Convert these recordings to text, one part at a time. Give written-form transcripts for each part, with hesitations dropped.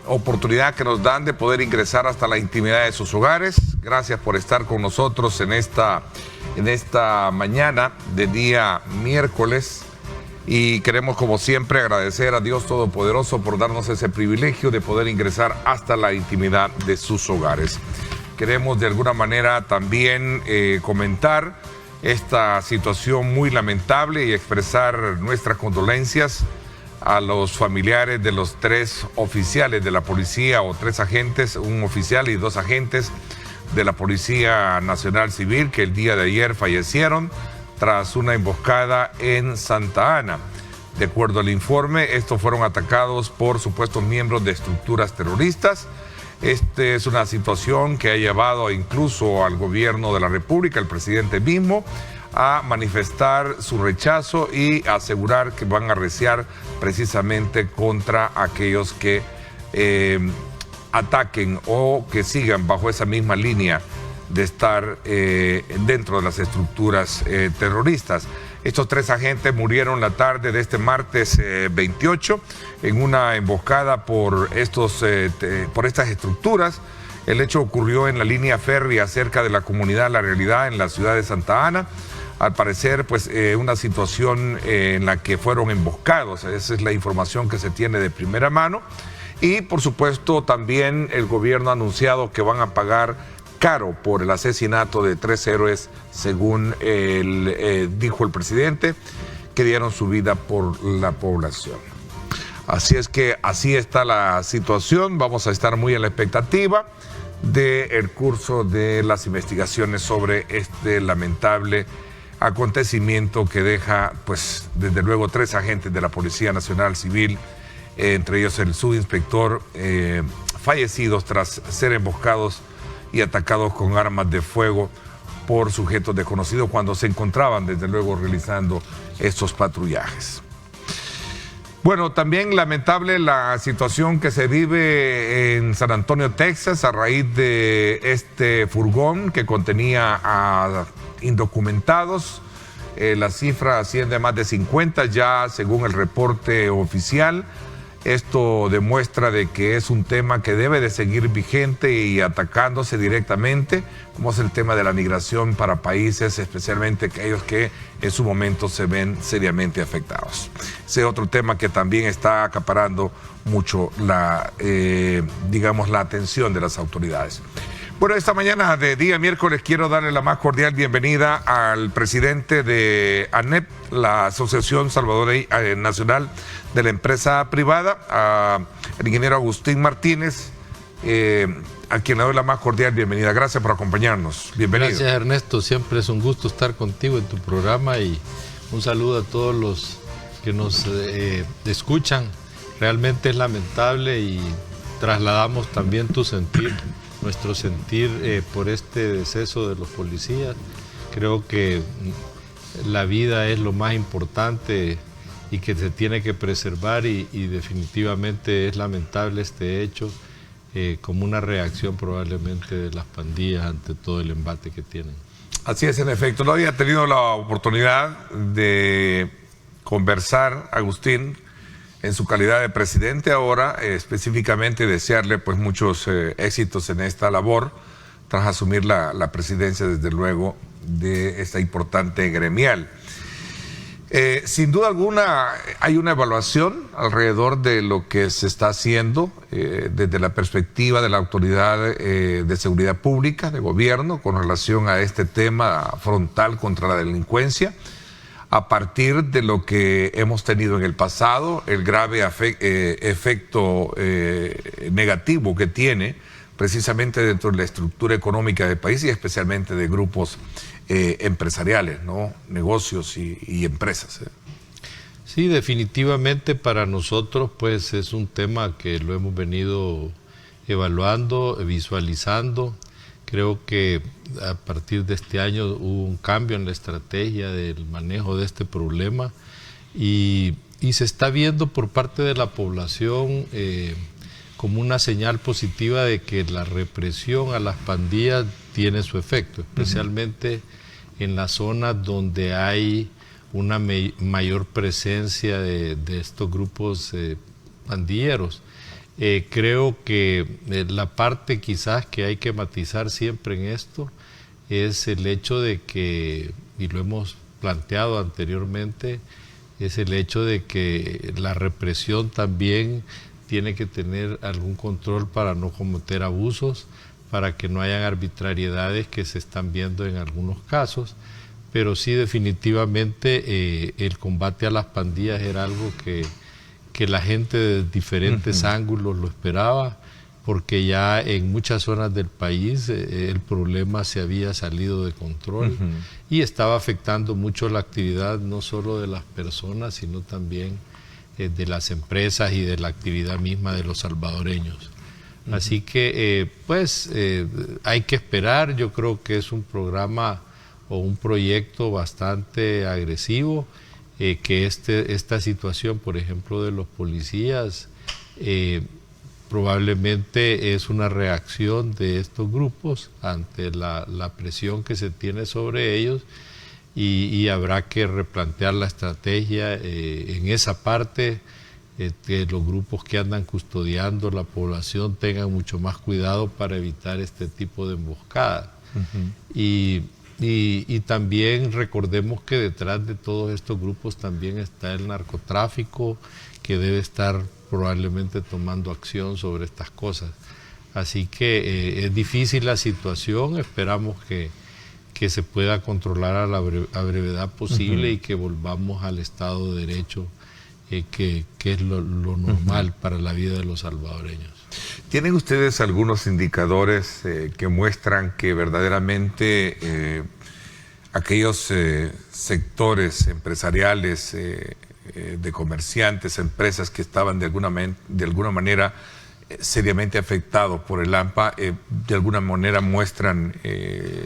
oportunidad que nos dan de poder ingresar hasta la intimidad de sus hogares. Gracias por estar con nosotros en esta mañana de día miércoles. Y queremos, como siempre, agradecer a Dios Todopoderoso por darnos ese privilegio de poder ingresar hasta la intimidad de sus hogares. Queremos de alguna manera también comentar esta situación muy lamentable y expresar nuestras condolencias a los familiares de los 3 oficiales de la policía, o 3 agentes, un oficial y 2 agentes de la Policía Nacional Civil, que el día de ayer fallecieron tras una emboscada en Santa Ana. De acuerdo al informe, estos fueron atacados por supuestos miembros de estructuras terroristas. Esta es una situación que ha llevado incluso al gobierno de la República, el presidente mismo, a manifestar su rechazo y asegurar que van a arreciar precisamente contra aquellos que ataquen o que sigan bajo esa misma línea de estar dentro de las estructuras terroristas. Estos 3 agentes murieron la tarde de este martes 28 en una emboscada por estas estructuras. El hecho ocurrió en la línea férrea cerca de la comunidad La Realidad en la ciudad de Santa Ana. Al parecer, pues una situación en la que fueron emboscados. Esa es la información que se tiene de primera mano. Y por supuesto también el gobierno ha anunciado que van a pagar caro por el asesinato de 3 héroes, según dijo el presidente, que dieron su vida por la población. Así es que así está la situación. Vamos a estar muy en la expectativa del curso de las investigaciones sobre este lamentable acontecimiento que deja, pues, desde luego 3 agentes de la Policía Nacional Civil, entre ellos el subinspector, fallecidos tras ser emboscados y atacados con armas de fuego por sujetos desconocidos cuando se encontraban, desde luego, realizando estos patrullajes. Bueno, también lamentable la situación que se vive en San Antonio, Texas, a raíz de este furgón que contenía a indocumentados. La cifra asciende a más de 50 ya, según el reporte oficial. Esto demuestra de que es un tema que debe de seguir vigente y atacándose directamente, como es el tema de la migración para países, especialmente aquellos que en su momento se ven seriamente afectados. Ese es otro tema que también está acaparando mucho la atención de las autoridades. Bueno, esta mañana de día miércoles quiero darle la más cordial bienvenida al presidente de ANEP, la Asociación Salvadoreña Nacional de la Empresa Privada, al ingeniero Agustín Martínez, a quien le doy la más cordial bienvenida. Gracias por acompañarnos. Bienvenido. Gracias, Ernesto. Siempre es un gusto estar contigo en tu programa y un saludo a todos los que nos escuchan. Realmente es lamentable y trasladamos también tu sentir, nuestro sentir por este deceso de los policías. Creo que la vida es lo más importante y que se tiene que preservar y definitivamente es lamentable este hecho como una reacción probablemente de las pandillas ante todo el embate que tienen. Así es, en efecto. No había tenido la oportunidad de conversar, Agustín, en su calidad de presidente ahora, específicamente desearle pues muchos éxitos en esta labor, tras asumir la presidencia, desde luego, de esta importante gremial. Sin duda alguna hay una evaluación alrededor de lo que se está haciendo desde la perspectiva de la Autoridad de Seguridad Pública, de gobierno, con relación a este tema frontal contra la delincuencia, a partir de lo que hemos tenido en el pasado, el grave efecto negativo que tiene precisamente dentro de la estructura económica del país y especialmente de grupos empresariales, ¿no? Negocios y empresas. Sí, definitivamente para nosotros pues es un tema que lo hemos venido evaluando, visualizando. Creo que a partir de este año hubo un cambio en la estrategia del manejo de este problema y se está viendo por parte de la población como una señal positiva de que la represión a las pandillas tiene su efecto, especialmente en las zonas donde hay una mayor presencia de estos grupos pandilleros. Creo que la parte quizás que hay que matizar siempre en esto es el hecho de que, y lo hemos planteado anteriormente, es el hecho de que la represión también tiene que tener algún control para no cometer abusos, para que no hayan arbitrariedades que se están viendo en algunos casos, pero sí definitivamente el combate a las pandillas era algo que la gente de diferentes ángulos lo esperaba, porque ya en muchas zonas del país el problema se había salido de control y estaba afectando mucho la actividad no solo de las personas, sino también de las empresas y de la actividad misma de los salvadoreños. Así que hay que esperar. Yo creo que es un programa o un proyecto bastante agresivo, que esta situación, por ejemplo, de los policías, probablemente es una reacción de estos grupos ante la presión que se tiene sobre ellos, y habrá que replantear la estrategia en esa parte, que los grupos que andan custodiando la población tengan mucho más cuidado para evitar este tipo de emboscadas. Y también recordemos que detrás de todos estos grupos también está el narcotráfico, que debe estar probablemente tomando acción sobre estas cosas. Así que es difícil la situación. Esperamos que se pueda controlar a la brevedad posible y que volvamos al Estado de Derecho, que es lo normal para la vida de los salvadoreños. ¿Tienen ustedes algunos indicadores que muestran que verdaderamente aquellos sectores empresariales, de comerciantes, empresas que estaban de alguna manera seriamente afectados por el AMPA, de alguna manera muestran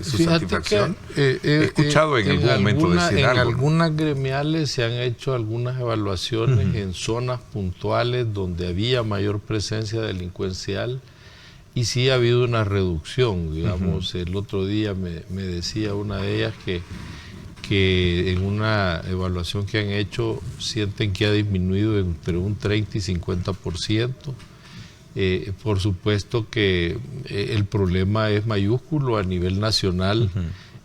su satisfacción? He escuchado en algún momento decir algo. En algunas gremiales se han hecho algunas evaluaciones en zonas puntuales donde había mayor presencia delincuencial, y sí ha habido una reducción. Digamos, el otro día me decía una de ellas que en una evaluación que han hecho sienten que ha disminuido entre un 30 y 50%. Por supuesto que el problema es mayúsculo a nivel nacional.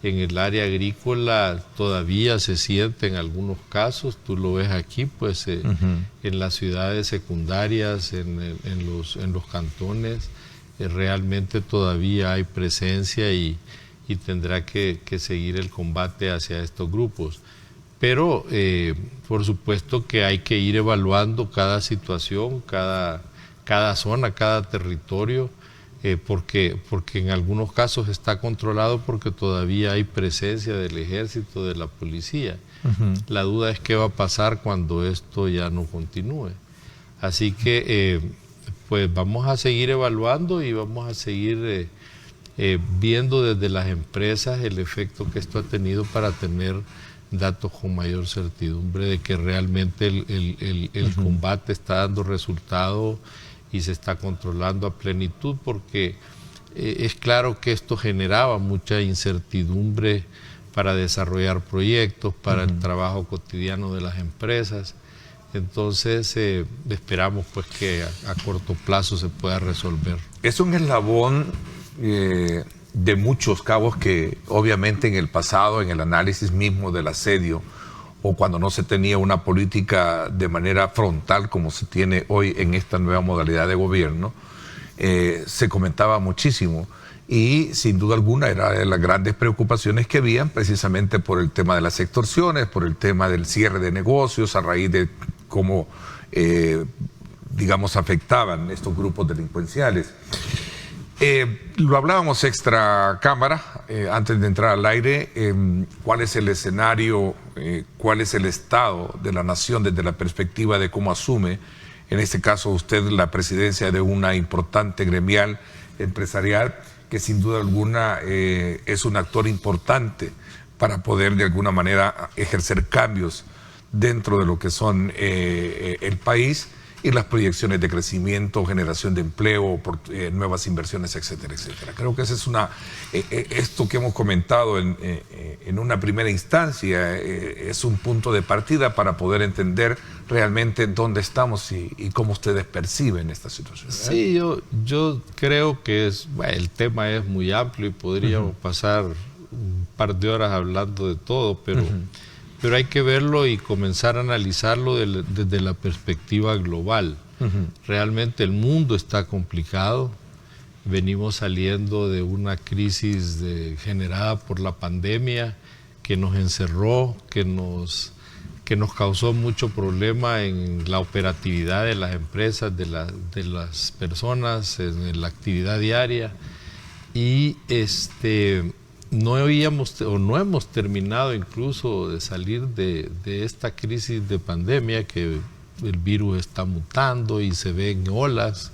En el área agrícola todavía se siente en algunos casos, tú lo ves aquí, pues en las ciudades secundarias, en los cantones, realmente todavía hay presencia, y tendrá que seguir el combate hacia estos grupos. Pero por supuesto que hay que ir evaluando cada situación, cada zona, cada territorio, porque en algunos casos está controlado porque todavía hay presencia del ejército, de la policía. La duda es qué va a pasar cuando esto ya no continúe. Así que pues vamos a seguir evaluando y vamos a seguir viendo desde las empresas el efecto que esto ha tenido, para tener datos con mayor certidumbre de que realmente el combate está dando resultado y se está controlando a plenitud, porque es claro que esto generaba mucha incertidumbre para desarrollar proyectos, para el trabajo cotidiano de las empresas. Entonces esperamos pues que a corto plazo se pueda resolver. Es un eslabón de muchos cabos que obviamente en el pasado, en el análisis mismo del asedio, o cuando no se tenía una política de manera frontal como se tiene hoy en esta nueva modalidad de gobierno, se comentaba muchísimo, y sin duda alguna era de las grandes preocupaciones que habían, precisamente por el tema de las extorsiones, por el tema del cierre de negocios a raíz de cómo digamos afectaban estos grupos delincuenciales. Lo hablábamos extra cámara, antes de entrar al aire, cuál es el escenario, cuál es el estado de la nación desde la perspectiva de cómo asume, en este caso usted, la presidencia de una importante gremial empresarial, que sin duda alguna es un actor importante para poder de alguna manera ejercer cambios dentro de lo que son el país, y las proyecciones de crecimiento, generación de empleo, nuevas inversiones, etcétera, etcétera. Creo que esa es esto que hemos comentado en una primera instancia, es un punto de partida para poder entender realmente dónde estamos y cómo ustedes perciben esta situación. Sí, yo creo que el tema es muy amplio y podríamos pasar un par de horas hablando de todo, pero hay que verlo y comenzar a analizarlo desde la perspectiva global. Realmente el mundo está complicado. Venimos saliendo de una crisis generada por la pandemia que nos encerró, que nos causó mucho problema en la operatividad de las empresas, de las personas, en la actividad diaria. Y no hemos terminado incluso de salir de esta crisis de pandemia, que el virus está mutando y se ven olas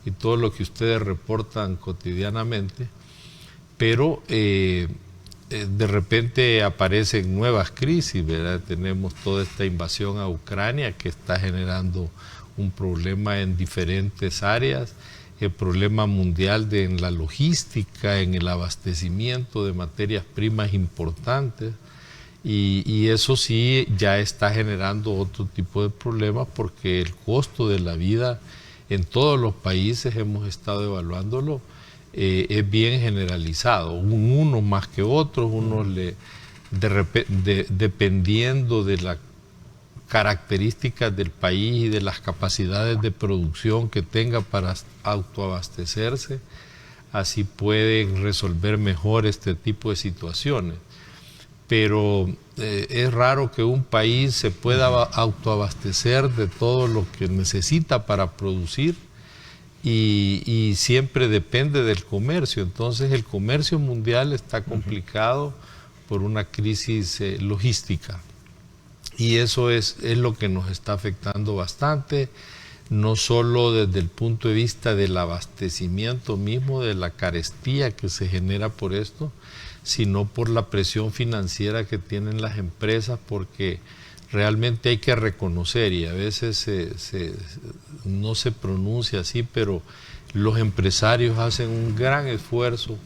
y todo lo que ustedes reportan cotidianamente, pero de repente aparecen nuevas crisis, ¿verdad? Tenemos toda esta invasión a Ucrania que está generando un problema en diferentes áreas, el problema mundial en la logística, en el abastecimiento de materias primas importantes, y eso sí ya está generando otro tipo de problemas, porque el costo de la vida en todos los países, hemos estado evaluándolo, es bien generalizado, unos más que otros, dependiendo de las características del país y de las capacidades de producción que tenga para autoabastecerse, así pueden resolver mejor este tipo de situaciones. Pero es raro que un país se pueda autoabastecer de todo lo que necesita para producir, y siempre depende del comercio. Entonces el comercio mundial está complicado por una crisis logística, y eso es lo que nos está afectando bastante, no solo desde el punto de vista del abastecimiento mismo, de la carestía que se genera por esto, sino por la presión financiera que tienen las empresas, porque realmente hay que reconocer, y a veces no se pronuncia así, pero los empresarios hacen un gran esfuerzo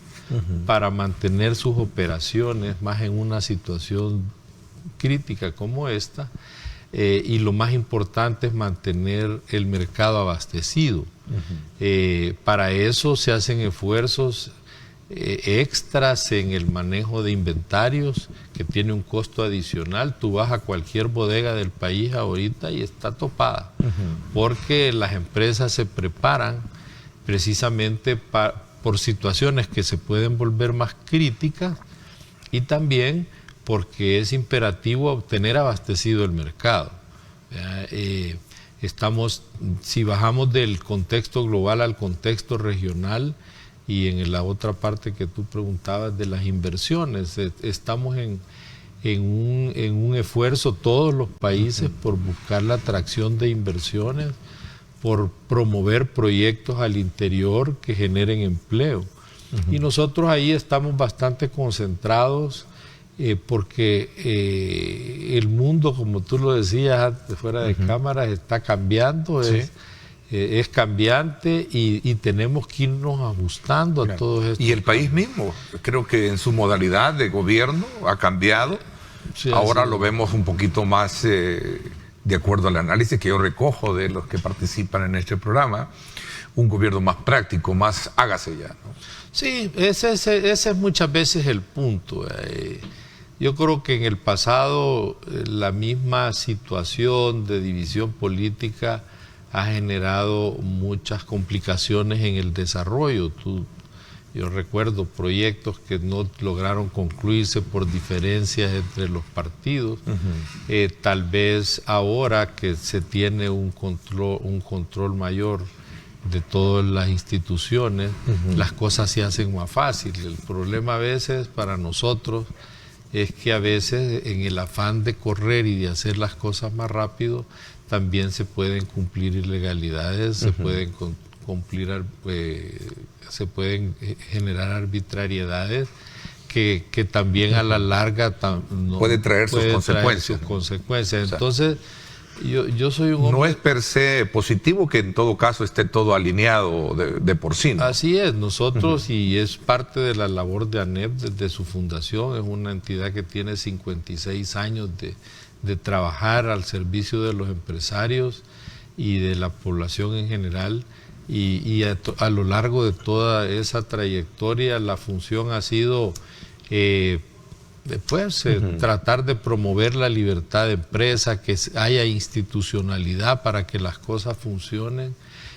para mantener sus operaciones, más en una situación crítica como esta, y lo más importante es mantener el mercado abastecido. Para eso se hacen esfuerzos extras en el manejo de inventarios, que tiene un costo adicional. Tú vas a cualquier bodega del país ahorita y está topada, porque las empresas se preparan precisamente por situaciones que se pueden volver más críticas, y también porque es imperativo tener abastecido el mercado. Si bajamos del contexto global al contexto regional, y en la otra parte que tú preguntabas de las inversiones, estamos en un esfuerzo todos los países por buscar la atracción de inversiones, por promover proyectos al interior que generen empleo. Y nosotros ahí estamos bastante concentrados, porque el mundo, como tú lo decías fuera de cámaras, está cambiando. Sí. Es cambiante, y tenemos que irnos ajustando a todo esto. Y el país mismo, creo que en su modalidad de gobierno ha cambiado. Sí, ahora lo vemos un poquito más, de acuerdo al análisis que yo recojo de los que participan en este programa, un gobierno más práctico, más hágase ya, ¿no? Sí, ese es muchas veces el punto. Yo creo que en el pasado la misma situación de división política ha generado muchas complicaciones en el desarrollo. Yo recuerdo proyectos que no lograron concluirse por diferencias entre los partidos. Tal vez ahora que se tiene un control mayor de todas las instituciones, las cosas se hacen más fáciles. El problema a veces para nosotros es que a veces en el afán de correr y de hacer las cosas más rápido, también se pueden cumplir ilegalidades, se pueden se pueden generar arbitrariedades que también a la larga puede traer sus consecuencias. Entonces, Yo soy un hombre... No es per se positivo que en todo caso esté todo alineado de por sí, ¿no? Así es, nosotros, y es parte de la labor de ANEP desde su fundación, es una entidad que tiene 56 años de trabajar al servicio de los empresarios y de la población en general, y a lo largo de toda esa trayectoria la función ha sido tratar de promover la libertad de empresa, que haya institucionalidad para que las cosas funcionen,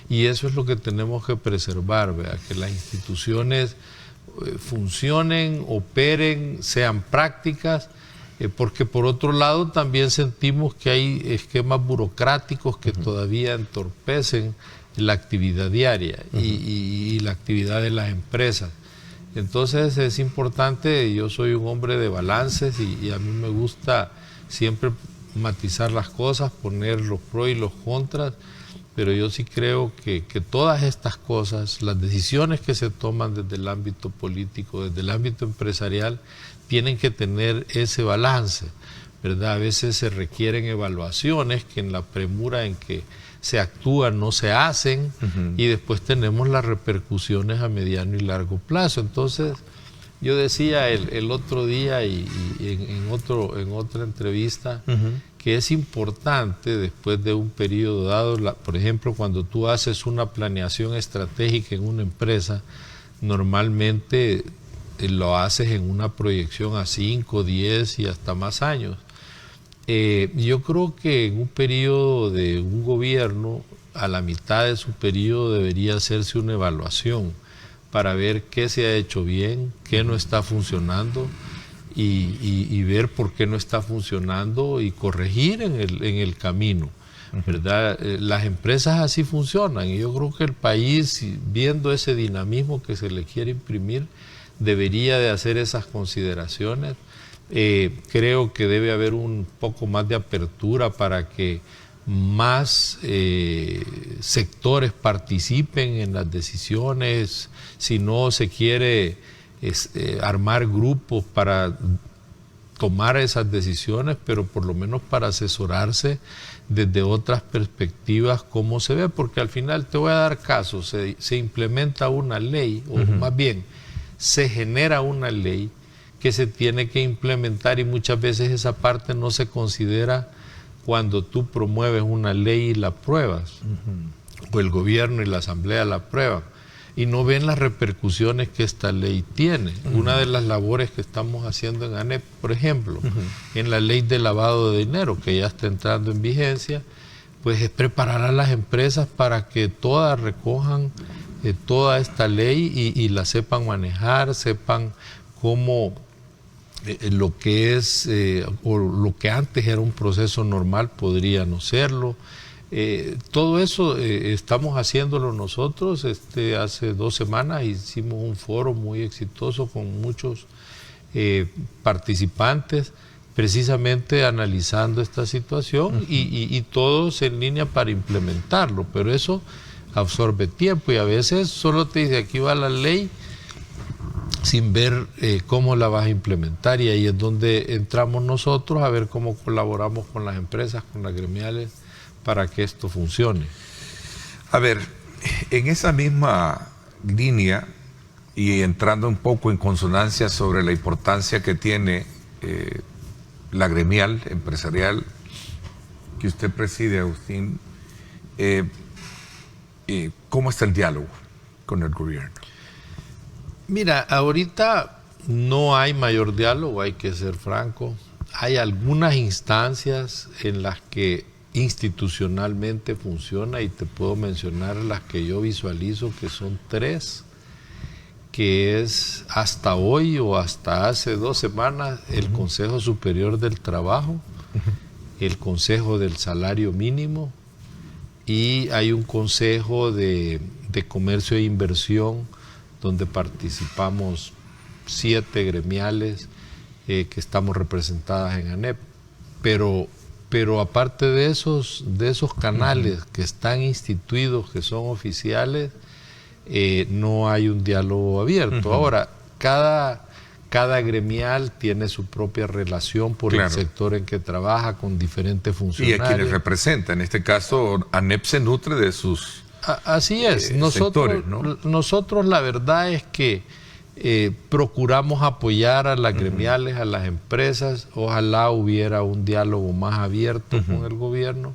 y eso es lo que tenemos que preservar, ¿verdad? Que las instituciones funcionen, operen, sean prácticas, porque por otro lado también sentimos que hay esquemas burocráticos que todavía entorpecen la actividad diaria y la actividad de las empresas. Entonces es importante, yo soy un hombre de balances y a mí me gusta siempre matizar las cosas, poner los pros y los contras, pero yo sí creo que todas estas cosas, las decisiones que se toman desde el ámbito político, desde el ámbito empresarial, tienen que tener ese balance, ¿verdad? A veces se requieren evaluaciones que en la premura en que se actúan, no se hacen, y después tenemos las repercusiones a mediano y largo plazo. Entonces, yo decía el otro día y en otra entrevista que es importante después de un periodo dado, por ejemplo, cuando tú haces una planeación estratégica en una empresa, normalmente lo haces en una proyección a 5, 10 y hasta más años. Yo creo que en un periodo de un gobierno, a la mitad de su periodo debería hacerse una evaluación para ver qué se ha hecho bien, qué no está funcionando y ver por qué no está funcionando y corregir en el camino, ¿verdad? Las empresas así funcionan y yo creo que el país, viendo ese dinamismo que se le quiere imprimir, debería de hacer esas consideraciones. Creo que debe haber un poco más de apertura para que más sectores participen en las decisiones. Si no se quiere armar grupos para tomar esas decisiones, pero por lo menos para asesorarse desde otras perspectivas cómo se ve, porque al final te voy a dar caso, se implementa una ley, o más bien se genera una ley que se tiene que implementar y muchas veces esa parte no se considera cuando tú promueves una ley y la apruebas, o el gobierno y la asamblea la aprueban, y no ven las repercusiones que esta ley tiene. Una de las labores que estamos haciendo en ANEP, por ejemplo, en la ley de lavado de dinero, que ya está entrando en vigencia, pues es preparar a las empresas para que todas recojan toda esta ley y la sepan manejar, sepan cómo lo que es o lo que antes era un proceso normal podría no serlo. Todo eso estamos haciéndolo nosotros. Hace 2 semanas hicimos un foro muy exitoso con muchos participantes, precisamente analizando esta situación y todos en línea para implementarlo, pero eso absorbe tiempo y a veces solo te dice aquí va la ley sin ver cómo la vas a implementar, y ahí es donde entramos nosotros a ver cómo colaboramos con las empresas, con las gremiales, para que esto funcione. A ver, en esa misma línea y entrando un poco en consonancia sobre la importancia que tiene la gremial empresarial que usted preside, Agustín, ¿cómo está el diálogo con el gobierno? Mira, ahorita no hay mayor diálogo, hay que ser franco. Hay algunas instancias en las que institucionalmente funciona y te puedo mencionar las que yo visualizo, que son 3, que es hasta hoy o hasta hace 2 semanas el Consejo Superior del Trabajo, el Consejo del Salario Mínimo y hay un Consejo de Comercio e Inversión donde participamos 7 gremiales que estamos representadas en ANEP, pero aparte de esos canales que están instituidos, que son oficiales, no hay un diálogo abierto. Ahora, cada cada gremial tiene su propia relación por el sector en que trabaja, con diferentes funcionarios. Y a quienes representa, en este caso, ANEP se nutre de sus así es. Nosotros, sectores, ¿no? Nosotros la verdad es que procuramos apoyar a las gremiales, a las empresas. Ojalá hubiera un diálogo más abierto con el gobierno.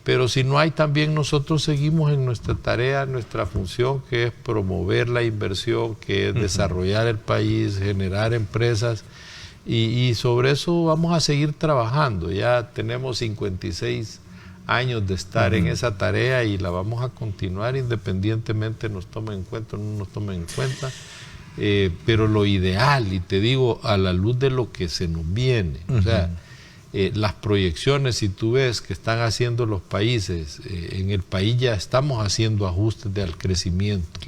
Pero si no hay, también nosotros seguimos en nuestra tarea, nuestra función, que es promover la inversión, que es desarrollar el país, generar empresas, y sobre eso vamos a seguir trabajando. Ya tenemos 56 años de estar en esa tarea y la vamos a continuar independientemente nos tomen en cuenta o no nos tomen en cuenta. Pero lo ideal, y te digo, a la luz de lo que se nos viene, o sea, las proyecciones, si tú ves que están haciendo los países, en el país ya estamos haciendo ajustes al crecimiento,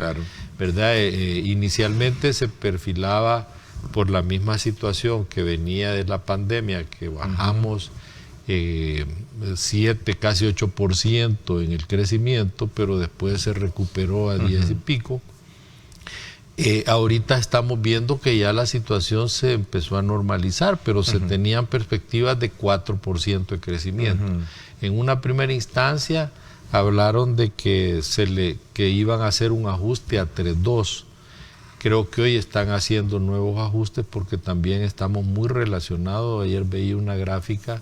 ¿verdad? Inicialmente se perfilaba por la misma situación que venía de la pandemia, que bajamos 7, casi 8% en el crecimiento, pero después se recuperó a 10 y pico. Ahorita estamos viendo que ya la situación se empezó a normalizar, pero se tenían perspectivas de 4% de crecimiento. En una primera instancia hablaron de que iban a hacer un ajuste a 3.2. Creo que hoy están haciendo nuevos ajustes porque también estamos muy relacionados. Ayer veía una gráfica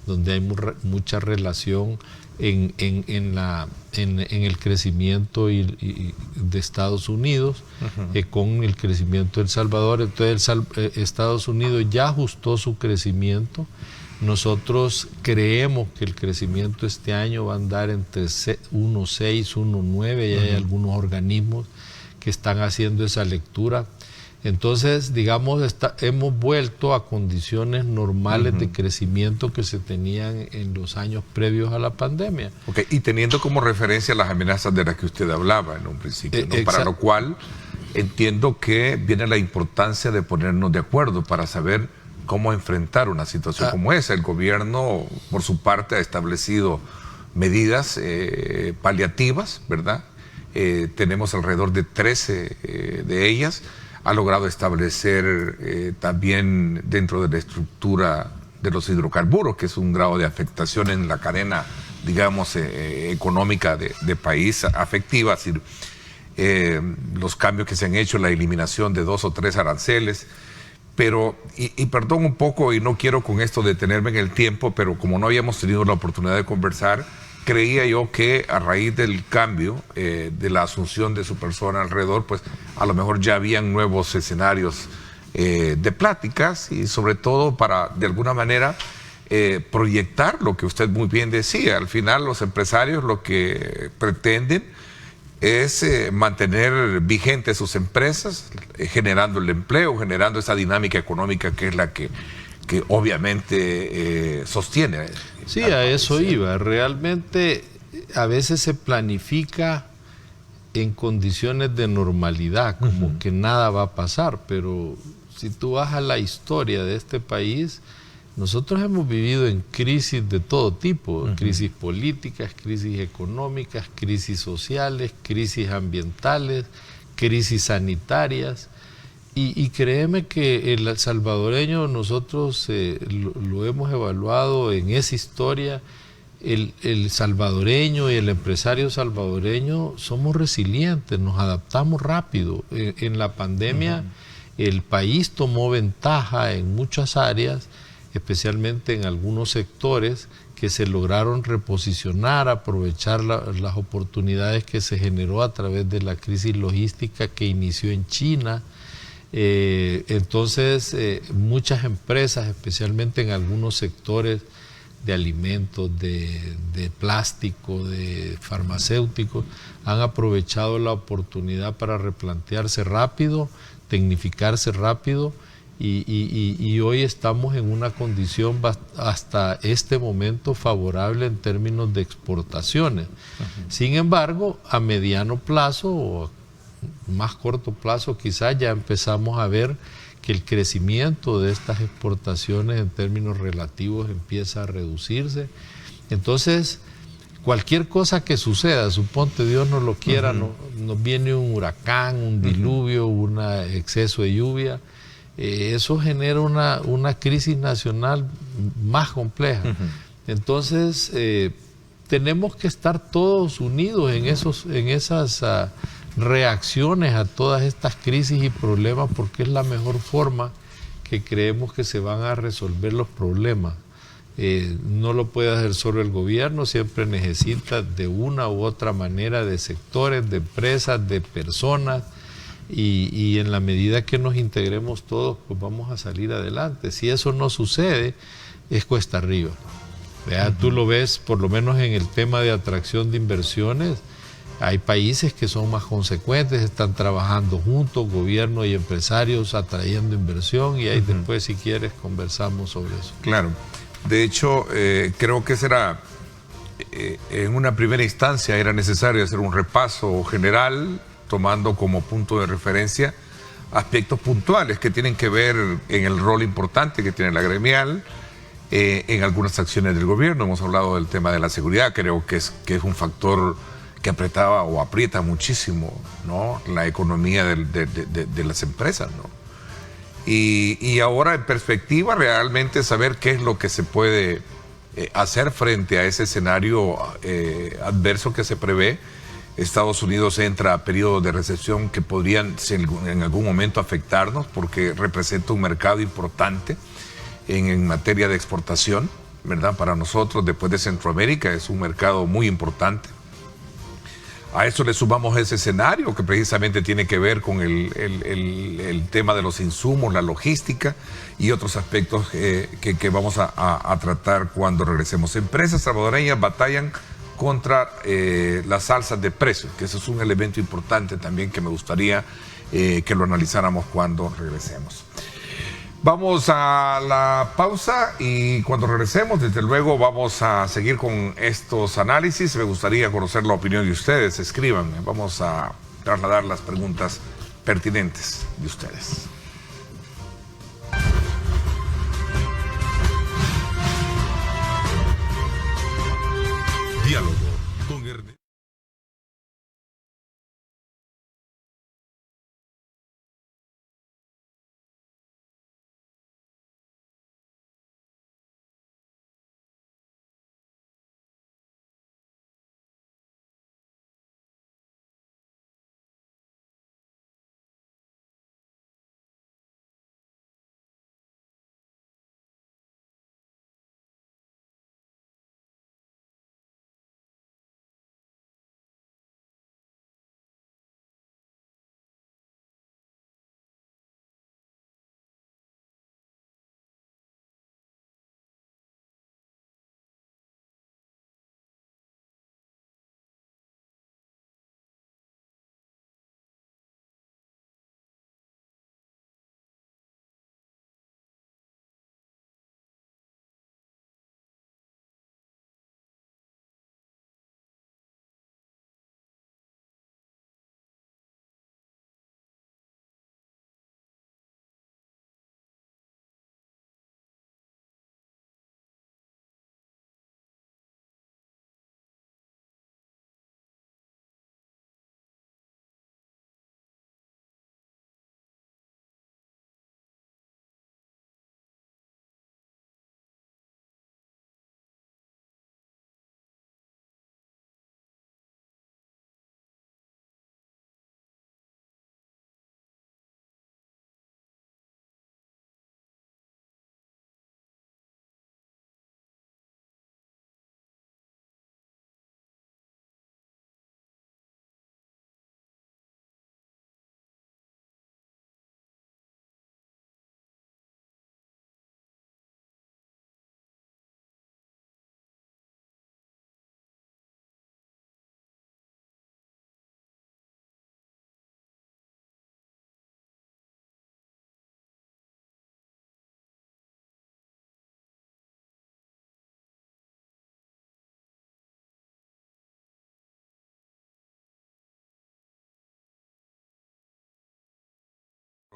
donde hay mucha relación en el crecimiento de Estados Unidos con el crecimiento de El Salvador. Entonces Estados Unidos ya ajustó su crecimiento. Nosotros creemos que el crecimiento este año va a andar entre 1.6, 1.9, y hay algunos organismos que están haciendo esa lectura. Entonces, digamos, hemos vuelto a condiciones normales de crecimiento que se tenían en los años previos a la pandemia. Okay. Y teniendo como referencia las amenazas de las que usted hablaba en un principio, ¿no? Para lo cual entiendo que viene la importancia de ponernos de acuerdo para saber cómo enfrentar una situación como esa. El gobierno, por su parte, ha establecido medidas paliativas, ¿verdad? Tenemos alrededor de 13 de ellas. Ha logrado establecer también dentro de la estructura de los hidrocarburos, que es un grado de afectación en la cadena, digamos, económica de país afectiva, es decir, los cambios que se han hecho, la eliminación de 2 o 3 aranceles. Pero, y perdón un poco, y no quiero con esto detenerme en el tiempo, pero como no habíamos tenido la oportunidad de conversar, creía yo que a raíz del cambio de la asunción de su persona alrededor, pues a lo mejor ya habían nuevos escenarios de pláticas y sobre todo para de alguna manera proyectar lo que usted muy bien decía. Al final los empresarios lo que pretenden es mantener vigentes sus empresas, generando el empleo, generando esa dinámica económica que es la que obviamente sostiene. Sí, a eso iba. Realmente a veces se planifica en condiciones de normalidad, como que nada va a pasar, pero si tú vas a la historia de este país, nosotros hemos vivido en crisis de todo tipo, crisis políticas, crisis económicas, crisis sociales, crisis ambientales, crisis sanitarias. Y créeme que el salvadoreño, nosotros lo hemos evaluado en esa historia, el salvadoreño y el empresario salvadoreño somos resilientes, nos adaptamos rápido. En la pandemia el país tomó ventaja en muchas áreas, especialmente en algunos sectores que se lograron reposicionar, aprovechar las oportunidades que se generó a través de la crisis logística que inició en China. Entonces muchas empresas, especialmente en algunos sectores de alimentos, de plástico, de farmacéuticos, han aprovechado la oportunidad para replantearse rápido, tecnificarse rápido y hoy estamos en una condición hasta este momento favorable en términos de exportaciones. Sin embargo, a mediano plazo o más corto plazo quizás ya empezamos a ver que el crecimiento de estas exportaciones en términos relativos empieza a reducirse. Entonces, cualquier cosa que suceda, suponte Dios no lo quiera, nos viene un huracán, un diluvio, un exceso de lluvia, eso genera una crisis nacional más compleja. Entonces, tenemos que estar todos unidos en esas reacciones a todas estas crisis y problemas, porque es la mejor forma que creemos que se van a resolver los problemas. No lo puede hacer solo el gobierno, siempre necesita de una u otra manera de sectores, de empresas, de personas, y en la medida que nos integremos todos, pues vamos a salir adelante. Si eso no sucede, es cuesta arriba. Tú lo ves, por lo menos en el tema de atracción de inversiones, hay países que son más consecuentes, están trabajando juntos, gobierno y empresarios, atrayendo inversión, y ahí después, si quieres, conversamos sobre eso. Claro. De hecho, creo que en una primera instancia era necesario hacer un repaso general, tomando como punto de referencia aspectos puntuales que tienen que ver en el rol importante que tiene la gremial, en algunas acciones del gobierno. Hemos hablado del tema de la seguridad, creo que es un factor que apretaba o aprieta muchísimo, ¿no?, la economía de las empresas, ¿no? Y ahora, en perspectiva, realmente saber qué es lo que se puede hacer frente a ese escenario adverso que se prevé. Estados Unidos entra a periodos de recesión que podrían en algún momento afectarnos, porque representa un mercado importante en materia de exportación, ¿verdad? Para nosotros, después de Centroamérica, es un mercado muy importante. A eso le sumamos ese escenario que precisamente tiene que ver con el tema de los insumos, la logística y otros aspectos que vamos a tratar cuando regresemos. Empresas salvadoreñas batallan contra las alzas de precios, que eso es un elemento importante también que me gustaría que lo analizáramos cuando regresemos. Vamos a la pausa y cuando regresemos, desde luego, vamos a seguir con estos análisis. Me gustaría conocer la opinión de ustedes. Escríbanme. Vamos a trasladar las preguntas pertinentes de ustedes. Diálogo con Ernesto.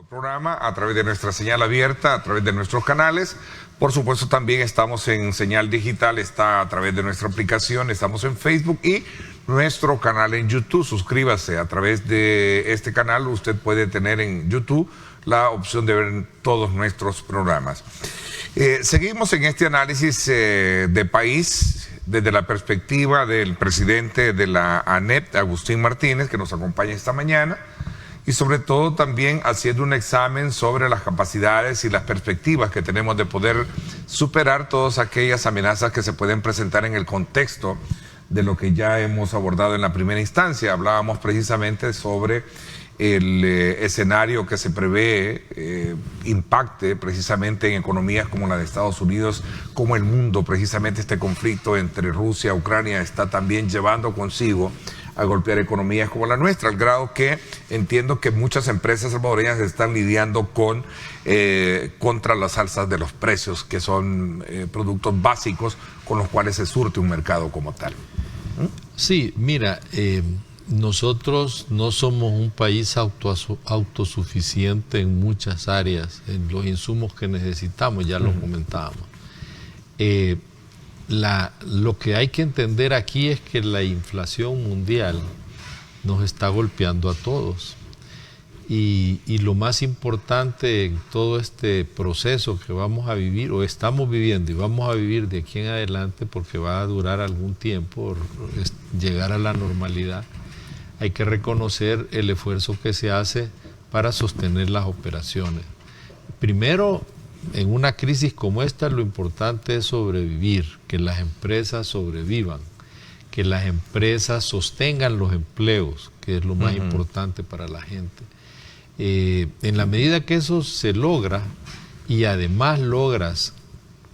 Programa a través de nuestra señal abierta, a través de nuestros canales. Por supuesto, también estamos en señal digital, está a través de nuestra aplicación, estamos en Facebook y nuestro canal en YouTube. Suscríbase a través de este canal. Usted puede tener en YouTube la opción de ver todos nuestros programas. Seguimos en este análisis de país desde la perspectiva del presidente de la ANEP, Agustín Martínez, que nos acompaña esta mañana. Y sobre todo también haciendo un examen sobre las capacidades y las perspectivas que tenemos de poder superar todas aquellas amenazas que se pueden presentar en el contexto de lo que ya hemos abordado en la primera instancia. Hablábamos precisamente sobre el escenario que se prevé impacte precisamente en economías como la de Estados Unidos, como el mundo, precisamente este conflicto entre Rusia y Ucrania está también llevando consigo a golpear economías como la nuestra, al grado que entiendo que muchas empresas salvadoreñas están lidiando con contra las alzas de los precios, que son productos básicos con los cuales se surte un mercado como tal. Sí, mira, nosotros no somos un país autosuficiente en muchas áreas, en los insumos que necesitamos, ya lo comentábamos. Lo que hay que entender aquí es que la inflación mundial nos está golpeando a todos. Y lo más importante en todo este proceso que vamos a vivir, o estamos viviendo y vamos a vivir de aquí en adelante, porque va a durar algún tiempo llegar a la normalidad, hay que reconocer el esfuerzo que se hace para sostener las operaciones. Primero, en una crisis como esta, lo importante es sobrevivir, que las empresas sobrevivan, que las empresas sostengan los empleos, que es lo más importante para la gente. En la medida que eso se logra, y además logras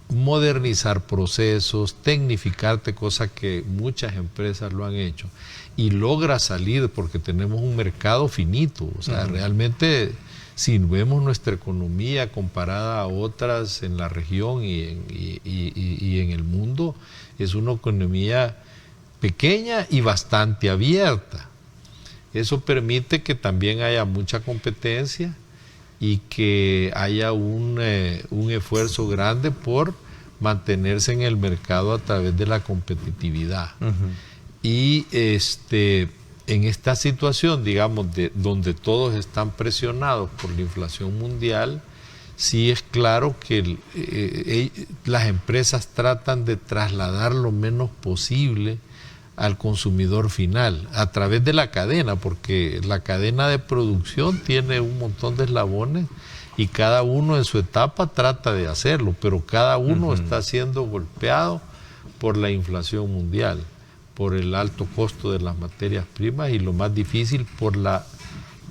modernizar procesos, tecnificarte, cosa que muchas empresas lo han hecho, y logras salir porque tenemos un mercado finito, o sea, realmente si vemos nuestra economía comparada a otras en la región y en el mundo, es una economía pequeña y bastante abierta. Eso permite que también haya mucha competencia y que haya un esfuerzo grande por mantenerse en el mercado a través de la competitividad. Y en esta situación, digamos, donde todos están presionados por la inflación mundial, sí es claro que las empresas tratan de trasladar lo menos posible al consumidor final, a través de la cadena, porque la cadena de producción tiene un montón de eslabones y cada uno en su etapa trata de hacerlo, pero cada uno está siendo golpeado por la inflación mundial, por el alto costo de las materias primas y lo más difícil, por la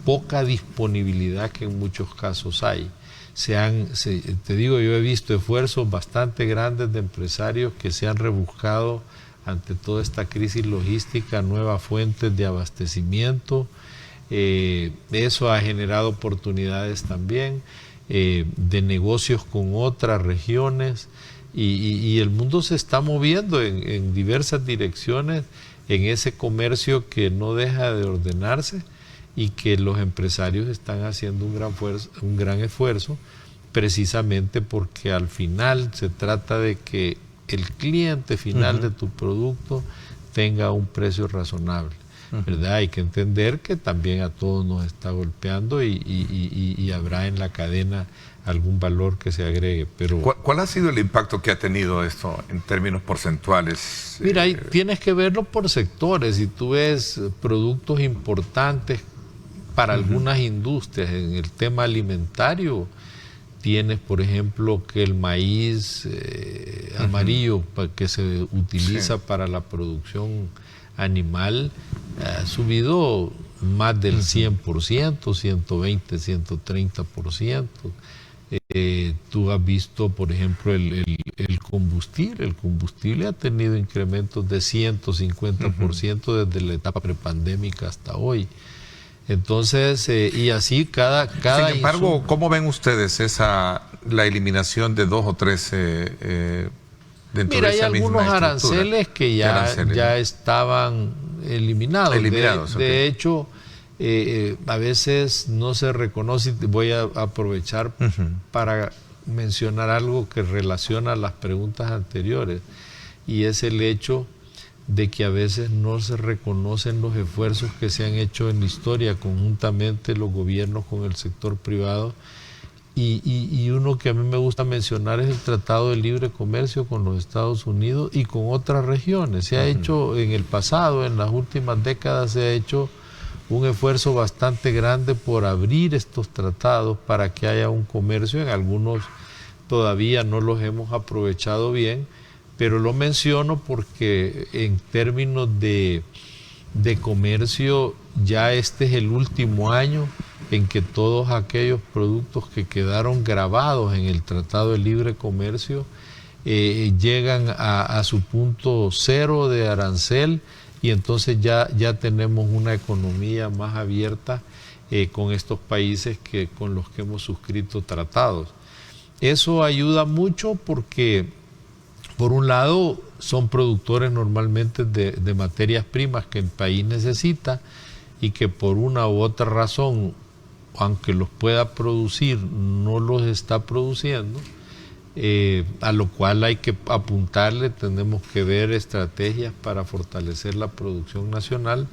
poca disponibilidad que en muchos casos hay. Te digo, yo he visto esfuerzos bastante grandes de empresarios que se han rebuscado ante toda esta crisis logística nuevas fuentes de abastecimiento. Eso ha generado oportunidades también de negocios con otras regiones. Y el mundo se está moviendo en diversas direcciones en ese comercio que no deja de ordenarse y que los empresarios están haciendo un gran esfuerzo, precisamente porque al final se trata de que el cliente final de tu producto tenga un precio razonable, ¿verdad? Hay que entender que también a todos nos está golpeando y habrá en la cadena algún valor que se agregue. Pero ¿Cuál ha sido el impacto que ha tenido esto en términos porcentuales? Mira, tienes que verlo por sectores. Si tú ves productos importantes para algunas industrias en el tema alimentario, tienes, por ejemplo, que el maíz amarillo que se utiliza para la producción animal ha subido más del 100%, 120, 130%. Tú has visto, por ejemplo, el combustible. El combustible ha tenido incrementos de 150% desde la etapa prepandémica hasta hoy. Entonces, y así cada Sin embargo, ¿cómo ven ustedes la eliminación de 2 o 3 dentro Mira, de esa hay misma algunos estructura? aranceles que ya estaban eliminados. Eliminados, de hecho, a veces no se reconoce. Voy a aprovechar para mencionar algo que relaciona a las preguntas anteriores, y es el hecho de que a veces no se reconocen los esfuerzos que se han hecho en la historia conjuntamente los gobiernos con el sector privado, y uno que a mí me gusta mencionar es el Tratado de Libre Comercio con los Estados Unidos y con otras regiones. Se ha hecho en el pasado, en las últimas décadas, se ha hecho un esfuerzo bastante grande por abrir estos tratados para que haya un comercio. En algunos todavía no los hemos aprovechado bien, pero lo menciono porque en términos de comercio ya este es el último año en que todos aquellos productos que quedaron grabados en el Tratado de Libre Comercio llegan a su punto cero de arancel, y entonces ya tenemos una economía más abierta con estos países con los que hemos suscrito tratados. Eso ayuda mucho porque, por un lado, son productores normalmente de materias primas que el país necesita y que por una u otra razón, aunque los pueda producir, no los está produciendo, a lo cual hay que apuntarle. Tenemos que ver estrategias para fortalecer la producción nacional,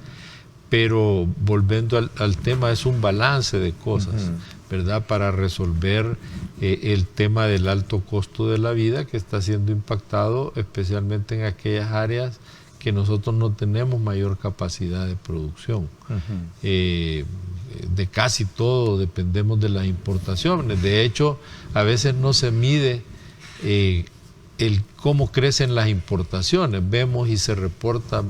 pero volviendo al tema, es un balance de cosas, ¿verdad? Para resolver el tema del alto costo de la vida que está siendo impactado especialmente en aquellas áreas que nosotros no tenemos mayor capacidad de producción. De casi todo dependemos de las importaciones. De hecho, a veces no se mide el cómo crecen las importaciones. Vemos y se reporta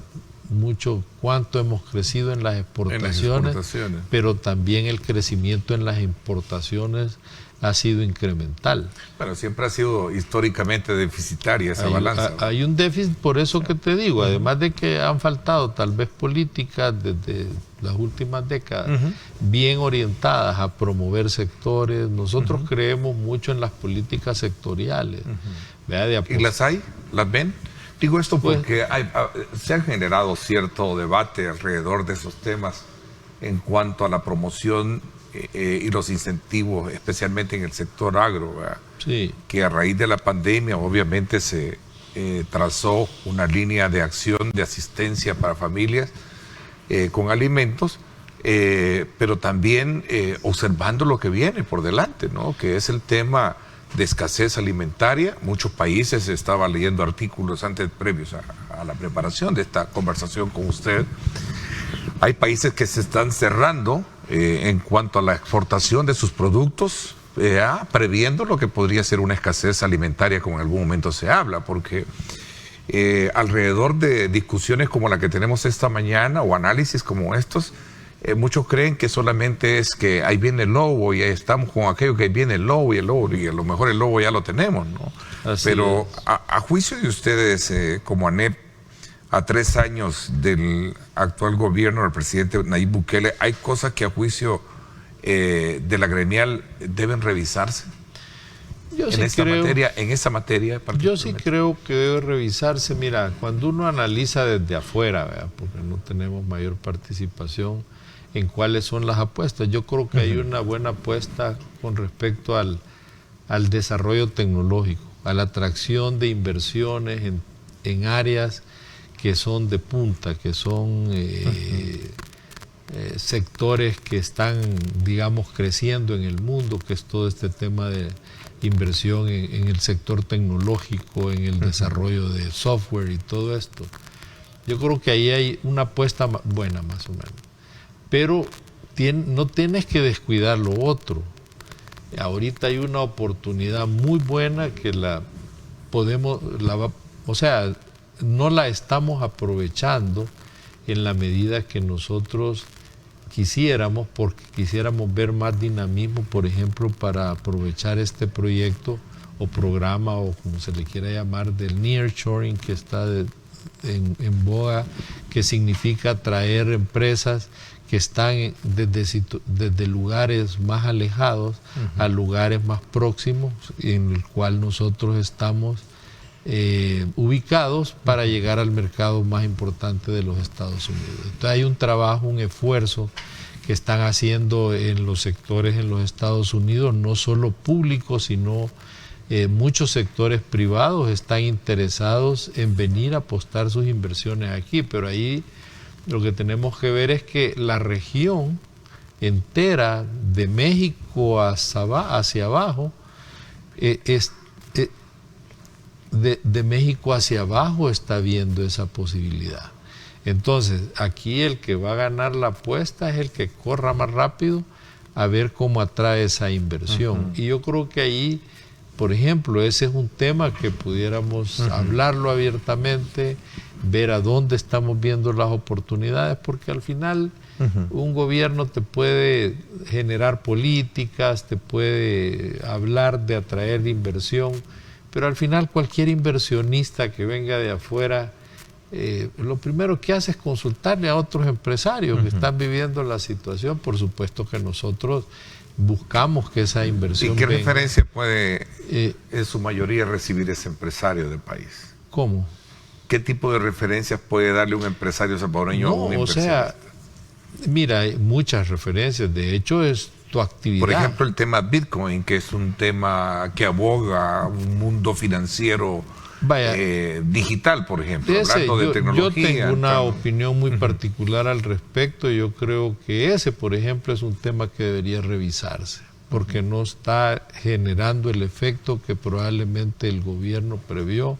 mucho cuánto hemos crecido en las exportaciones, pero también el crecimiento en las importaciones ha sido incremental. Pero siempre ha sido históricamente deficitaria esa balanza. Hay un déficit, por eso que te digo, además de que han faltado tal vez políticas desde las últimas décadas bien orientadas a promover sectores. Nosotros creemos mucho en las políticas sectoriales. ¿Y las hay? ¿Las ven? Digo esto porque se ha generado cierto debate alrededor de esos temas en cuanto a la promoción y los incentivos, especialmente en el sector agro, que a raíz de la pandemia obviamente se trazó una línea de acción de asistencia para familias con alimentos, pero también observando lo que viene por delante, ¿no? Que es el tema de escasez alimentaria. Muchos países, estaba leyendo artículos previos a la preparación de esta conversación con usted, hay países que se están cerrando en cuanto a la exportación de sus productos, previendo lo que podría ser una escasez alimentaria como en algún momento se habla, porque alrededor de discusiones como la que tenemos esta mañana o análisis como estos, muchos creen que solamente es que ahí viene el lobo y ahí estamos con aquello que ahí viene el lobo y a lo mejor el lobo ya lo tenemos, ¿no? Pero a juicio de ustedes, como ANEP, a 3 años del actual gobierno del presidente Nayib Bukele, ¿hay cosas que a juicio de la gremial deben revisarse? En esa materia yo sí creo que debe revisarse. Mira, cuando uno analiza desde afuera, ¿verdad? Porque no tenemos mayor participación en cuáles son las apuestas, yo creo que hay una buena apuesta con respecto al desarrollo tecnológico, a la atracción de inversiones en áreas que son de punta, que son sectores que están, digamos, creciendo en el mundo, que es todo este tema de inversión en el sector tecnológico, en el desarrollo de software y todo esto. Yo creo que ahí hay una apuesta buena, más o menos. Pero no tienes que descuidar lo otro. Ahorita hay una oportunidad muy buena que no la estamos aprovechando en la medida que nosotros quisiéramos, porque quisiéramos ver más dinamismo, por ejemplo, para aprovechar este proyecto o programa, o como se le quiera llamar, del nearshoring que está en boga, que significa traer empresas que están desde lugares más alejados a lugares más próximos, en el cual nosotros estamos ubicados para llegar al mercado más importante de los Estados Unidos. Entonces hay un trabajo, un esfuerzo que están haciendo en los sectores en los Estados Unidos, no solo públicos, sino muchos sectores privados están interesados en venir a apostar sus inversiones aquí, pero ahí lo que tenemos que ver es que la región entera, de México hacia abajo, de México hacia abajo está viendo esa posibilidad. Entonces, aquí el que va a ganar la apuesta es el que corra más rápido a ver cómo atrae esa inversión. Y yo creo que ahí, por ejemplo, ese es un tema que pudiéramos hablarlo abiertamente, ver a dónde estamos viendo las oportunidades, porque al final un gobierno te puede generar políticas, te puede hablar de atraer inversión, pero al final cualquier inversionista que venga de afuera, lo primero que hace es consultarle a otros empresarios que están viviendo la situación. Por supuesto que nosotros buscamos que esa inversión ¿Y qué venga. referencia puede en su mayoría recibir ese empresario del país? ¿Cómo? ¿Qué tipo de referencias puede darle un empresario salvadoreño a un inversionista? O sea, mira, hay muchas referencias. De hecho, es tu actividad. Por ejemplo, el tema Bitcoin, que es un tema que aboga a un mundo financiero digital, por ejemplo, hablando de tecnología. Yo tengo una opinión muy particular al respecto. Yo creo que ese, por ejemplo, es un tema que debería revisarse, porque no está generando el efecto que probablemente el gobierno previó,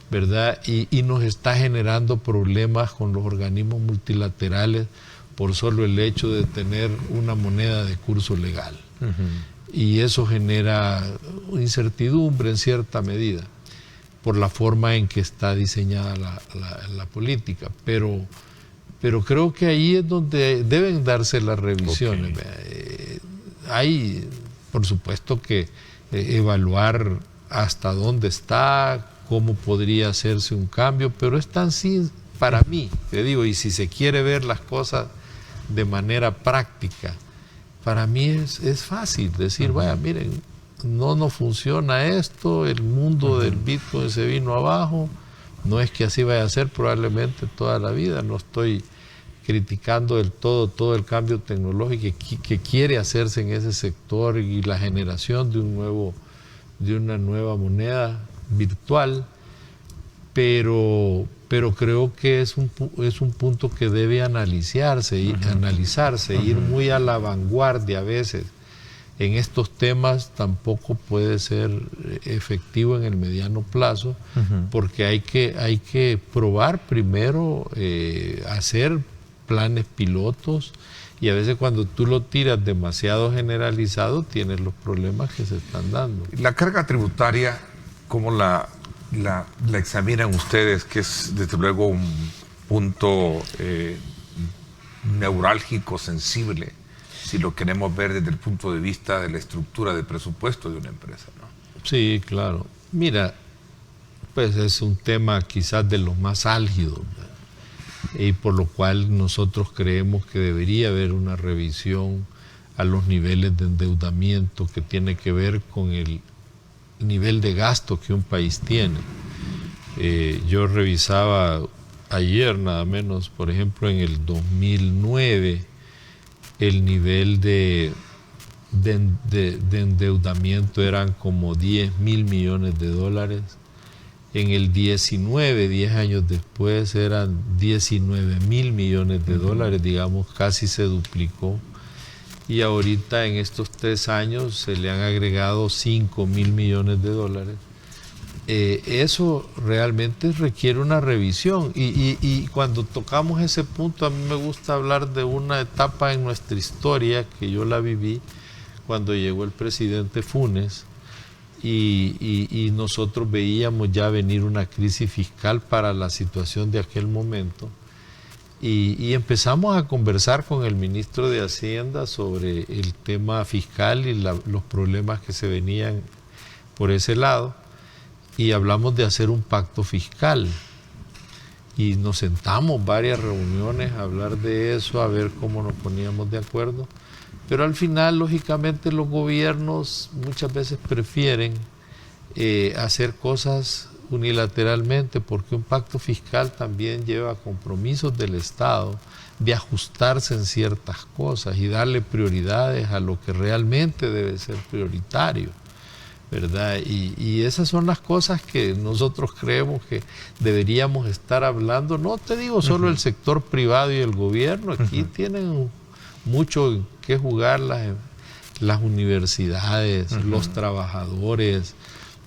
¿verdad? Y nos está generando problemas con los organismos multilaterales por solo el hecho de tener una moneda de curso legal. Y eso genera incertidumbre en cierta medida, por la forma en que está diseñada la política. Pero creo que ahí es donde deben darse las revisiones. Hay, por supuesto, que evaluar hasta dónde está, cómo podría hacerse un cambio, pero es tan simple para mí, te digo, y si se quiere ver las cosas de manera práctica, para mí es fácil decir, vaya, miren, no funciona esto, el mundo del Bitcoin se vino abajo, no es que así vaya a ser probablemente toda la vida, no estoy criticando del todo el cambio tecnológico que quiere hacerse en ese sector y la generación de una nueva moneda virtual, pero creo que es un punto que debe analizarse, ir muy a la vanguardia a veces en estos temas tampoco puede ser efectivo en el mediano plazo, porque hay que probar primero, hacer planes pilotos, y a veces cuando tú lo tiras demasiado generalizado tienes los problemas que se están dando. La carga tributaria, ¿cómo la examinan ustedes? Que es desde luego un punto neurálgico, sensible, si lo queremos ver desde el punto de vista de la estructura de presupuesto de una empresa, ¿no? Sí, claro. Mira, pues es un tema quizás de los más álgidos, y por lo cual nosotros creemos que debería haber una revisión a los niveles de endeudamiento que tiene que ver con el nivel de gasto que un país tiene. Yo revisaba ayer nada menos, por ejemplo, en el 2009, el nivel de endeudamiento eran como 10.000 millones de dólares. En el 19, 10 años después, eran 19.000 millones de dólares, digamos, casi se duplicó. Y ahorita en estos 3 años se le han agregado 5.000 millones de dólares. Eso realmente requiere una revisión. Y cuando tocamos ese punto, a mí me gusta hablar de una etapa en nuestra historia que yo la viví cuando llegó el presidente Funes. Y nosotros veíamos ya venir una crisis fiscal para la situación de aquel momento, y empezamos a conversar con el ministro de Hacienda sobre el tema fiscal y los problemas que se venían por ese lado, y hablamos de hacer un pacto fiscal, y nos sentamos varias reuniones a hablar de eso, a ver cómo nos poníamos de acuerdo. Pero al final, lógicamente, los gobiernos muchas veces prefieren hacer cosas unilateralmente, porque un pacto fiscal también lleva compromisos del Estado de ajustarse en ciertas cosas y darle prioridades a lo que realmente debe ser prioritario, ¿verdad? Y esas son las cosas que nosotros creemos que deberíamos estar hablando. No te digo solo el sector privado y el gobierno, aquí tienen mucho que jugar las universidades, los trabajadores,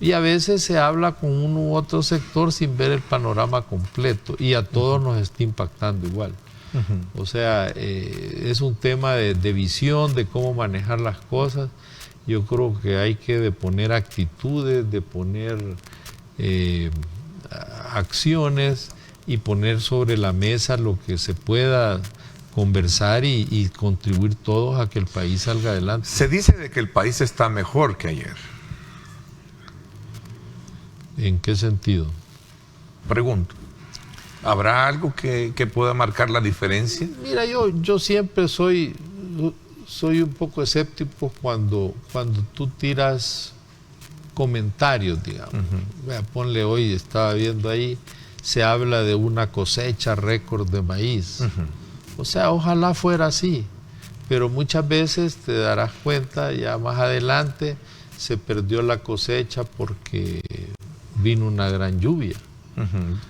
y a veces se habla con uno u otro sector sin ver el panorama completo, y a todos nos está impactando igual. O sea, es un tema de visión, de cómo manejar las cosas. Yo creo que hay que poner actitudes, de poner acciones y poner sobre la mesa lo que se pueda conversar y contribuir todos a que el país salga adelante. Se dice de que el país está mejor que ayer. ¿En qué sentido? Pregunto. ¿Habrá algo que pueda marcar la diferencia? Mira, yo siempre soy un poco escéptico cuando tú tiras comentarios, digamos. Vea, ponle hoy, estaba viendo ahí, se habla de una cosecha récord de maíz. O sea, ojalá fuera así, pero muchas veces te darás cuenta, ya más adelante se perdió la cosecha porque vino una gran lluvia.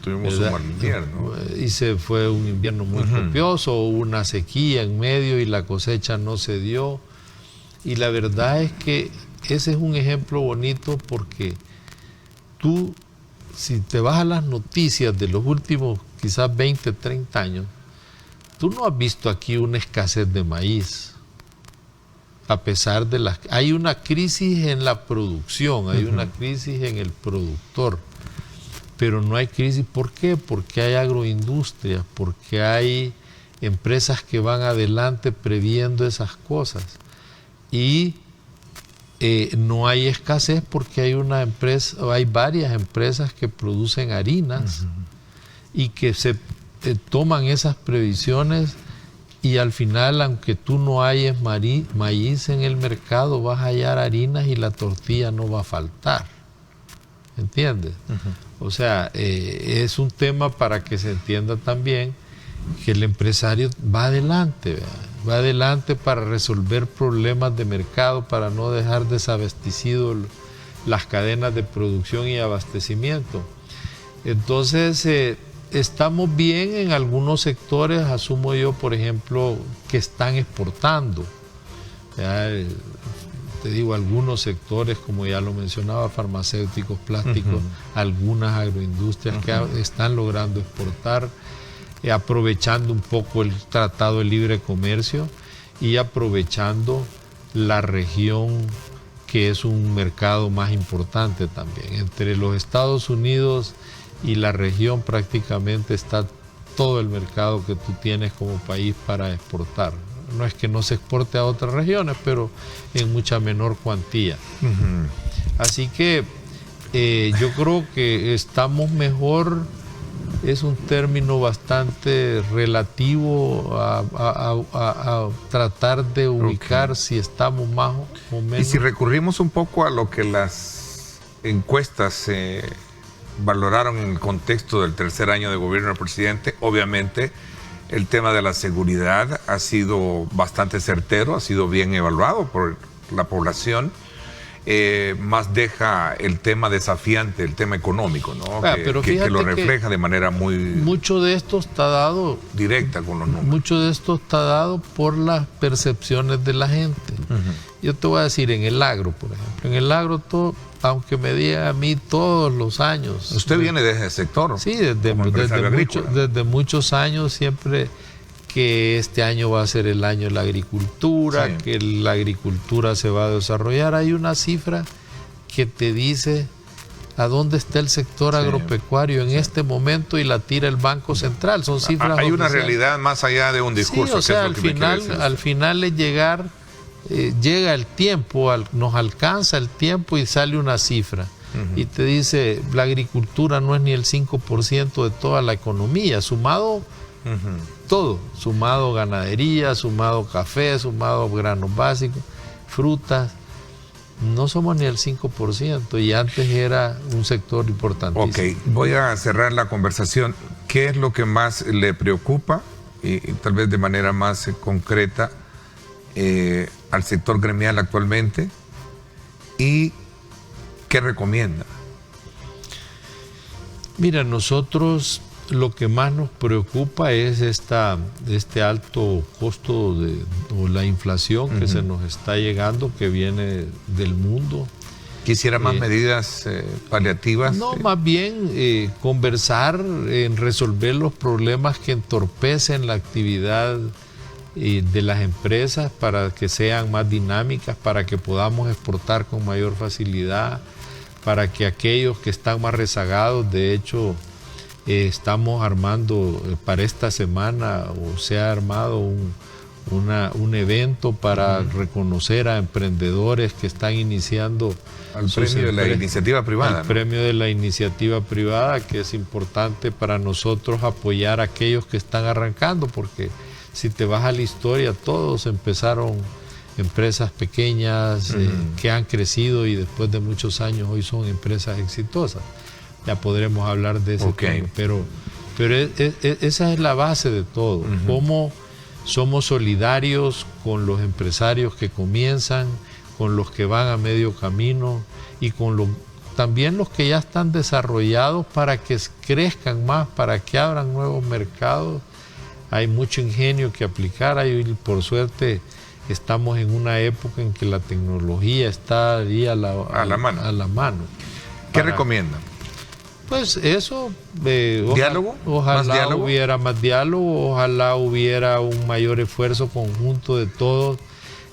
Tuvimos un mal invierno. Y se fue un invierno muy copioso, una sequía en medio y la cosecha no se dio. Y la verdad es que ese es un ejemplo bonito porque tú, si te vas a las noticias de los últimos quizás 20, 30 años, tú no has visto aquí una escasez de maíz. A pesar de las... Hay una crisis en la producción, hay una crisis en el productor. Pero no hay crisis. ¿Por qué? Porque hay agroindustria, porque hay empresas que van adelante previendo esas cosas. Y no hay escasez porque hay varias empresas que producen harinas y que se toman esas previsiones, y al final, aunque tú no hayas maíz en el mercado, vas a hallar harinas y la tortilla no va a faltar. ¿Entiendes? O sea, es un tema para que se entienda también que el empresario va adelante, ¿verdad? Va adelante para resolver problemas de mercado, para no dejar desabastecido las cadenas de producción y abastecimiento. Entonces, estamos bien en algunos sectores, asumo yo, por ejemplo, que están exportando. Te digo, algunos sectores, como ya lo mencionaba, farmacéuticos, plásticos, algunas agroindustrias que están logrando exportar, aprovechando un poco el Tratado de Libre Comercio y aprovechando la región, que es un mercado más importante también. Entre los Estados Unidos y la región prácticamente está todo el mercado que tú tienes como país para exportar. No es que no se exporte a otras regiones, pero en mucha menor cuantía. Así que yo creo que estamos mejor. Es un término bastante relativo a tratar de ubicar si estamos más o menos. Y si recurrimos un poco a lo que las encuestas valoraron en el contexto del tercer año de gobierno del presidente, obviamente el tema de la seguridad ha sido bastante certero, ha sido bien evaluado por la población. Más deja el tema desafiante, el tema económico, ¿no? Que lo refleja de manera muy... Mucho de esto está dado... directa con los números. Mucho de esto está dado por las percepciones de la gente. Yo te voy a decir, en el agro, por ejemplo. En el agro, aunque me diga a mí todos los años... ¿Usted viene de ese sector? Sí, desde muchos años siempre... que este año va a ser el año de la agricultura, sí, que la agricultura se va a desarrollar. Hay una cifra que te dice a dónde está el sector agropecuario en este momento y la tira el Banco Central. Son cifras Hay una realidad más allá de un discurso. Sí, o sea, al final es llegar, llega el tiempo, nos alcanza el tiempo y sale una cifra. Y te dice, la agricultura no es ni el 5% de toda la economía, sumado... todo, sumado ganadería, sumado café, sumado granos básicos, frutas, no somos ni el 5% y antes era un sector importantísimo. Ok, voy a cerrar la conversación. ¿Qué es lo que más le preocupa y tal vez de manera más concreta al sector gremial actualmente? ¿Y qué recomienda? Mira, nosotros lo que más nos preocupa es este alto costo o la inflación que se nos está llegando, que viene del mundo. ¿Quisiera más medidas paliativas? No, más bien conversar en resolver los problemas que entorpecen la actividad de las empresas para que sean más dinámicas, para que podamos exportar con mayor facilidad, para que aquellos que están más rezagados, de hecho, estamos armando para esta semana, o se ha armado un evento para reconocer a emprendedores que están iniciando al premio de la iniciativa privada. El premio de la iniciativa privada, que es importante para nosotros apoyar a aquellos que están arrancando, porque si te vas a la historia, todos empezaron empresas pequeñas que han crecido y después de muchos años hoy son empresas exitosas. Ya podremos hablar de ese tema, pero esa es la base de todo. Cómo somos solidarios con los empresarios que comienzan, con los que van a medio camino y con también los que ya están desarrollados, para que crezcan más, para que abran nuevos mercados. Hay mucho ingenio que aplicar. Por suerte estamos en una época en que la tecnología está ahí a la mano. ¿Qué recomienda? Pues eso, ¿diálogo? Ojalá hubiera más diálogo, ojalá hubiera un mayor esfuerzo conjunto de todos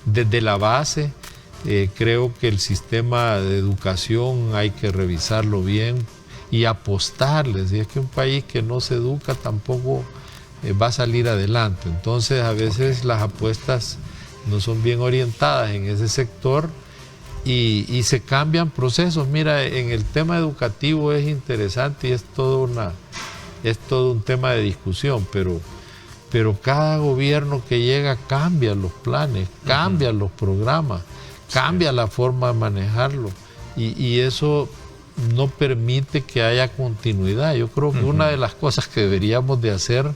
desde la base. Creo que el sistema de educación hay que revisarlo bien y apostarles. Y es que un país que no se educa tampoco va a salir adelante. Entonces a veces las apuestas no son bien orientadas en ese sector. Y se cambian procesos. Mira, en el tema educativo es interesante y es todo un tema de discusión, pero cada gobierno que llega cambia los planes, cambia los programas, cambia la forma de manejarlo, y eso no permite que haya continuidad. Yo creo que una de las cosas que deberíamos de hacer,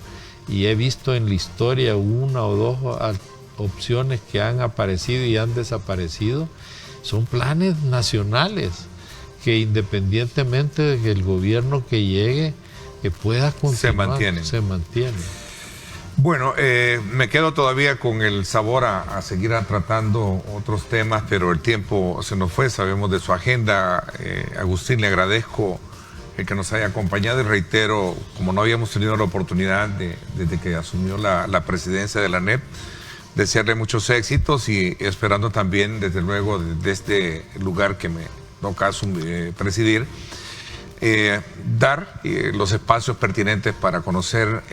y he visto en la historia una o dos opciones que han aparecido y han desaparecido, son planes nacionales que independientemente de que el gobierno que llegue, que pueda continuar, se mantienen. Bueno, me quedo todavía con el sabor a seguir tratando otros temas, pero el tiempo se nos fue, sabemos de su agenda. Agustín, le agradezco el que nos haya acompañado y reitero, como no habíamos tenido la oportunidad desde que asumió la presidencia de la ANEP, desearle muchos éxitos y esperando también, desde luego, desde este lugar que me toca presidir, dar los espacios pertinentes para conocer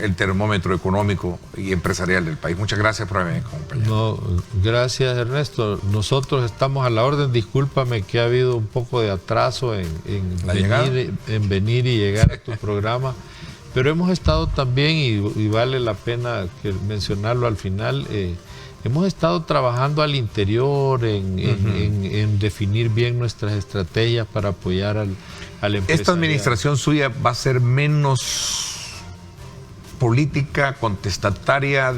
el termómetro económico y empresarial del país. Muchas gracias por haberme acompañado. No, gracias, Ernesto. Nosotros estamos a la orden. Discúlpame que ha habido un poco de atraso en venir y llegar a tu programa. Pero hemos estado también, y vale la pena mencionarlo al final, hemos estado trabajando al interior en definir bien nuestras estrategias para apoyar al empresariado. ¿Esta administración suya va a ser menos política, contestataria,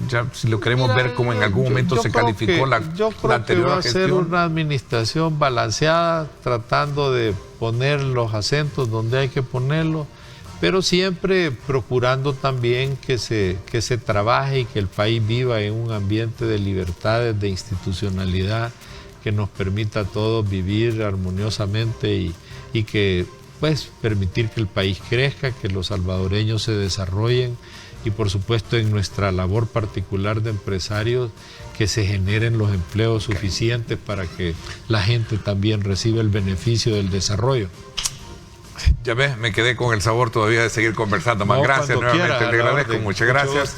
ya si lo queremos ver como en algún momento se calificó la anterior gestión? Yo creo que va a ser una administración balanceada, tratando de poner los acentos donde hay que ponerlos, pero siempre procurando también que se trabaje y que el país viva en un ambiente de libertades, de institucionalidad, que nos permita a todos vivir armoniosamente y que pues permitir que el país crezca, que los salvadoreños se desarrollen y por supuesto en nuestra labor particular de empresarios que se generen los empleos suficientes para que la gente también reciba el beneficio del desarrollo. Ya ves, me quedé con el sabor todavía de seguir conversando. Más gracias nuevamente, le agradezco, muchas gracias.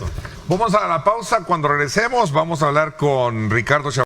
Vamos a la pausa. Cuando regresemos vamos a hablar con Ricardo Chavarría.